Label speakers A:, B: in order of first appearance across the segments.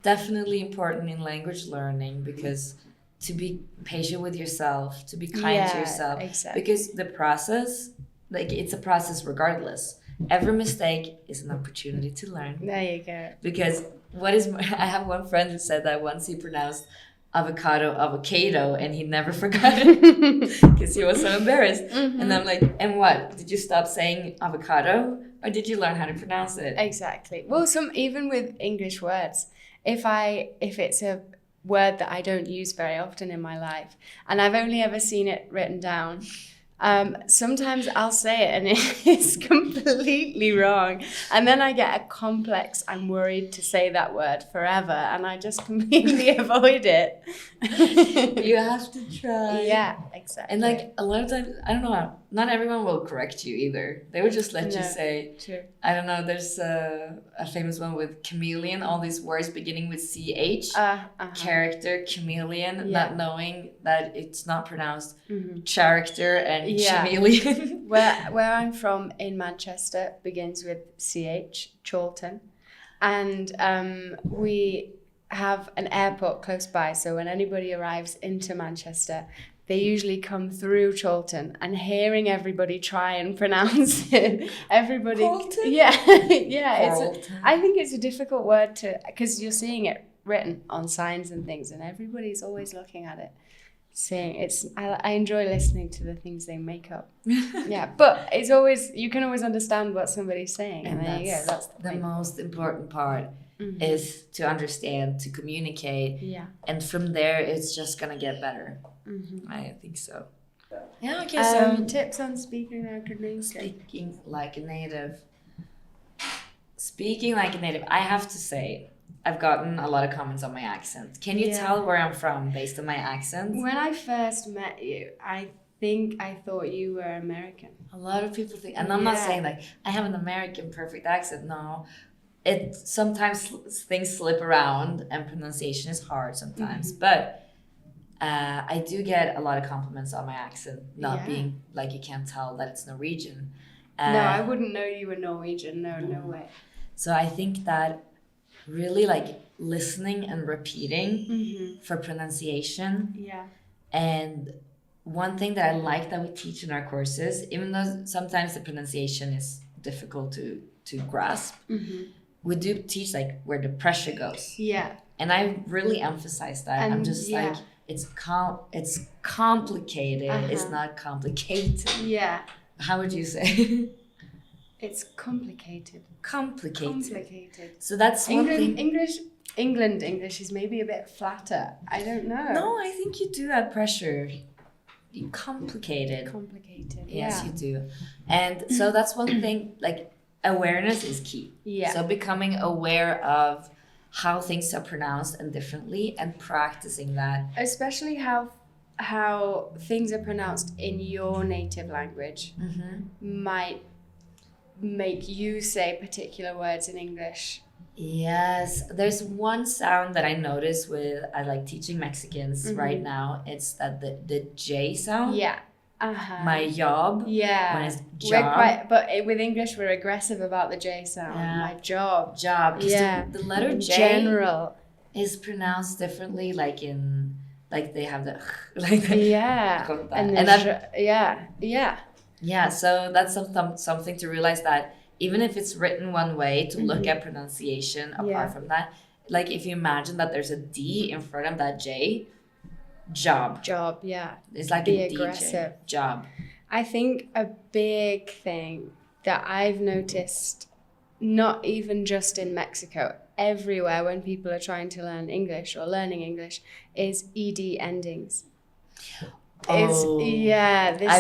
A: Definitely important in language learning because to be patient with yourself, to be kind to yourself.
B: Exactly.
A: Because the process, like it's a process regardless. Every mistake is an opportunity to learn.
B: There you go.
A: Because I have one friend who said that once he pronounced avocado, and he never forgot it because he was so embarrassed. And I'm like, and what? Did you stop saying avocado, or did you learn how to pronounce it?
B: Exactly. Well, even with English words, if it's a word that I don't use very often in my life, and I've only ever seen it written down, sometimes I'll say it and it's completely wrong. And then I get a complex, I'm worried to say that word forever, and I just completely avoid it.
A: You have to try.
B: Yeah, exactly.
A: And like a lot of times, I don't know, not everyone will correct you either. They would just let you say,
B: true.
A: I don't know, there's a famous one with chameleon, all these words beginning with CH, character, chameleon, not knowing that it's not pronounced character and chameleon.
B: Where I'm from in Manchester begins with CH, Chorlton. And we have an airport close by, so when anybody arrives into Manchester, they usually come through Chorlton, and hearing everybody try and pronounce it, everybody,
A: Chorlton?
B: yeah,
A: Chorlton.
B: I think it's a difficult word because you're seeing it written on signs and things, and everybody's always looking at it, saying I enjoy listening to the things they make up. Yeah, but it's always, you can always understand what somebody's saying, and there you go. That's
A: the most important part. Is to understand, to communicate, and from there it's just gonna get better. I think so. Yeah, okay. So
B: tips on speaking like a native.
A: Speaking like a native. I have to say, I've gotten a lot of comments on my accent. Can you tell where I'm from based on my accent?
B: When I first met you, I think I thought you were American.
A: A lot of people think, and I'm not saying like I have an American perfect accent. No. It sometimes things slip around and pronunciation is hard sometimes, but I do get a lot of compliments on my accent, not being like you can't tell that it's Norwegian.
B: No, I wouldn't know you were Norwegian. No way.
A: So I think that really like listening and repeating for pronunciation.
B: Yeah.
A: And one thing that I like that we teach in our courses, even though sometimes the pronunciation is difficult to grasp, we do teach like where the pressure goes.
B: Yeah.
A: And I really emphasize that. And I'm just like, it's complicated. It's not complicated.
B: Yeah.
A: How would you say?
B: It's complicated.
A: Complicated. So that's one thing.
B: England English is maybe a bit flatter. I don't know.
A: No, I think you do add pressure. Complicated. Yes, you do. And so that's one thing, like, awareness is key.
B: Yeah.
A: So becoming aware of how things are pronounced and differently and practicing that.
B: Especially how things are pronounced in your native language might make you say particular words in English.
A: Yes. There's one sound that I notice I like teaching Mexicans right now. It's that the J sound.
B: Yeah.
A: My job.
B: Yeah.
A: When it's job.
B: But with English, we're aggressive about the J sound. Yeah. My job.
A: Yeah. The letter J
B: general
A: is pronounced differently, like they have the Yeah. So that's something to realize, that even if it's written one way, to look at pronunciation apart from that. Like if you imagine that there's a D in front of that J. Job, yeah. It's like a aggressive DJ. Job.
B: I think a big thing that I've noticed, not even just in Mexico, everywhere when people are trying to learn English or learning English, is ED endings. This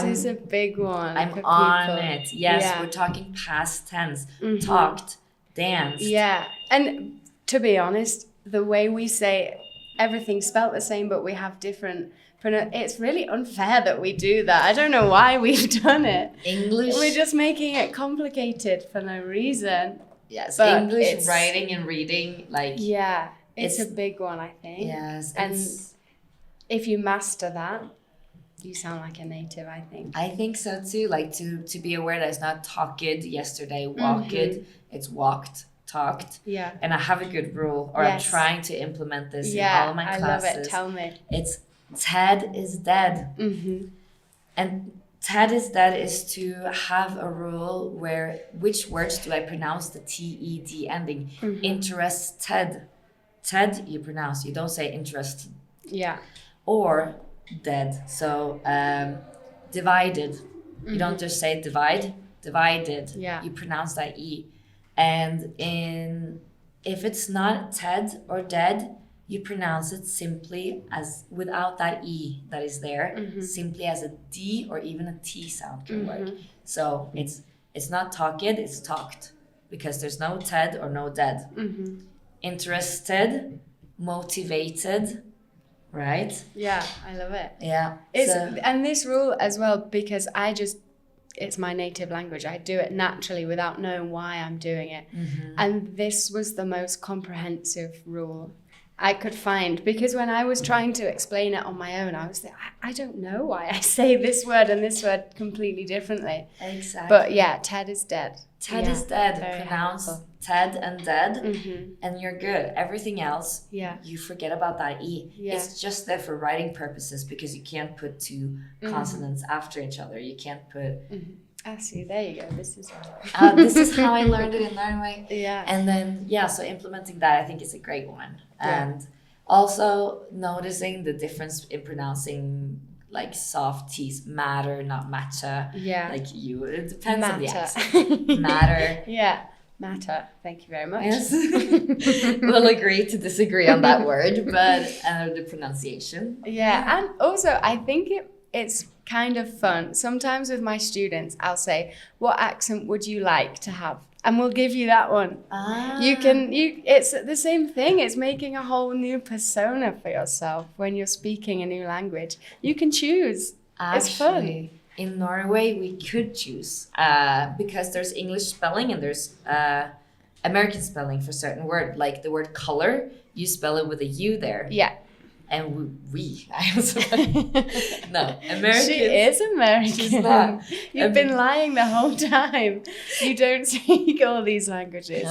B: is a big one.
A: I'm on it. Yes, we're talking past tense. Talked, danced.
B: Yeah, and to be honest, the way we say everything's spelt the same, but we have different. It's really unfair that we do that. I don't know why we've done it.
A: English.
B: We're just making it complicated for no reason.
A: Yes, but English writing and reading, like.
B: Yeah, it's a big one, I think.
A: Yes,
B: and if you master that, you sound like a native, I think.
A: I think so too. Like to be aware that it's not talked yesterday, walked. It's walked talked.
B: Yeah.
A: And I have a good rule, or I'm trying to implement this in all of my classes.
B: I love it. Tell me.
A: It's Ted is dead. And Ted is dead is to have a rule where which words do I pronounce the T-E-D ending? Interested. Ted, you pronounce. You don't say interested.
B: Yeah.
A: Or dead. So divided. You don't just say divide. Divided.
B: Yeah.
A: You pronounce that E. And if it's not Ted or dead, you pronounce it simply as without that E that is there, simply as a D or even a T sound can work. So it's not talked, it's talked, because there's no Ted or no dead. Interested, motivated, right?
B: Yeah, I love it.
A: Yeah.
B: And this rule as well, because it's my native language. I do it naturally without knowing why I'm doing it. And this was the most comprehensive rule I could find, because when I was trying to explain it on my own, I was like, I don't know why I say this word and this word completely differently.
A: Exactly.
B: But yeah, Ted is dead.
A: Ted is dead. Pronounce Ted and dead, and you're good. Everything else, you forget about that E.
B: Yeah.
A: It's just there for writing purposes, because you can't put two consonants after each other. You can't put...
B: I see. There you go. This is
A: this is how I learned it in Norway.
B: Yeah.
A: And then, so implementing that, I think, is a great one. And also noticing the difference in pronouncing like soft T's, matter, not matcha.
B: Yeah.
A: Like you, it depends on the
B: Matter.
A: accent. Matter.
B: Yeah. Matter. Thank you very much.
A: Yes. We'll agree to disagree on that word, but the pronunciation.
B: Yeah. And also, I think it's kind of fun. Sometimes with my students, I'll say, what accent would you like to have? And we'll give you that one. It's the same thing. It's making a whole new persona for yourself when you're speaking a new language. You can choose. It's fun.
A: In Norway, we could choose because there's English spelling and there's American spelling for certain word. Like the word color, you spell it with a U there.
B: Yeah.
A: And no, American.
B: She is American.
A: She's not.
B: You've been lying the whole time. You don't speak all these languages.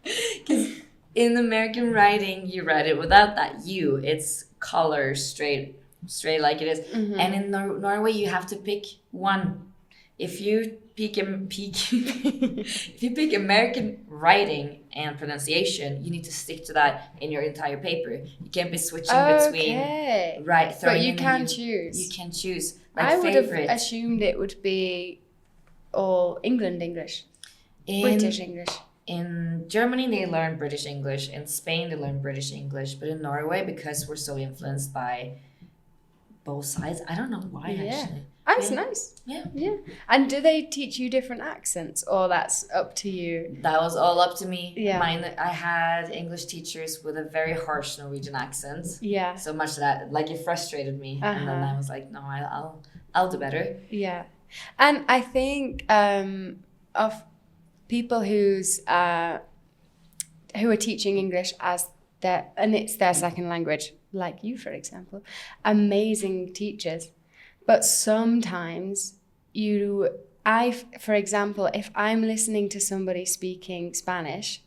A: Because in American writing, you write it without that U. It's color, straight like it is. And in Norway, you have to pick one. If you pick American writing and pronunciation, you need to stick to that in your entire paper. You can't be switching between
B: But you can choose.
A: You can choose. Like
B: I would
A: favorite.
B: have assumed it would be all England English, British English.
A: In Germany, they learn British English. In Spain, they learn British English. But in Norway, because we're so influenced by both sides, I don't know why actually.
B: That's nice.
A: Yeah.
B: And do they teach you different accents, or that's up to you?
A: That was all up to me.
B: Yeah.
A: I had English teachers with a very harsh Norwegian accent.
B: Yeah.
A: So much that it frustrated me, and then I was like, no, I'll do better.
B: Yeah, and I think of people who are teaching English as it's their second language, like you, for example, amazing teachers. But sometimes for example, if I'm listening to somebody speaking Spanish,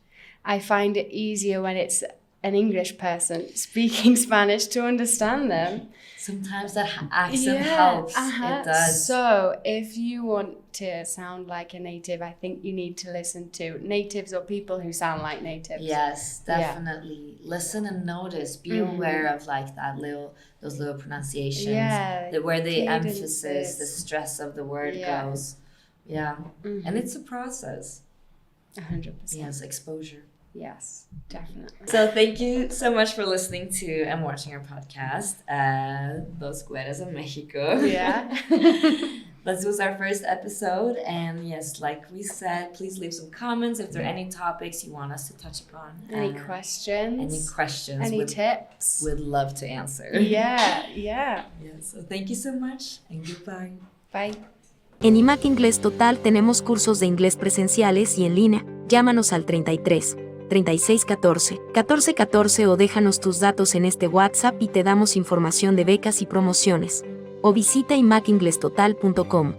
B: I find it easier when it's an English person speaking Spanish to understand them.
A: Sometimes that accent helps. It does.
B: So if you want to sound like a native, I think you need to listen to natives or people who sound like natives.
A: Yes, definitely. Yeah. Listen and notice. Be aware of those little pronunciations.
B: Yeah.
A: Where the emphasis, the stress of the word goes. Yeah. And it's a process.
B: 100%.
A: Yes, exposure.
B: Yes, definitely.
A: So thank you so much for listening to and watching our podcast, Dos Quieres en Mexico.
B: Yeah.
A: This was our first episode, and yes, like we said, please leave some comments if there are any topics you want us to touch upon.
B: Any questions? Any tips?
A: We'd love to answer.
B: Yeah.
A: So thank you so much, and goodbye.
B: Bye.
C: En IMAC Inglés Total tenemos cursos de inglés presenciales y en línea. Llámanos al 33 36 14 14 14 o déjanos tus datos en este WhatsApp y te damos información de becas y promociones. O visita imacinglestotal.com.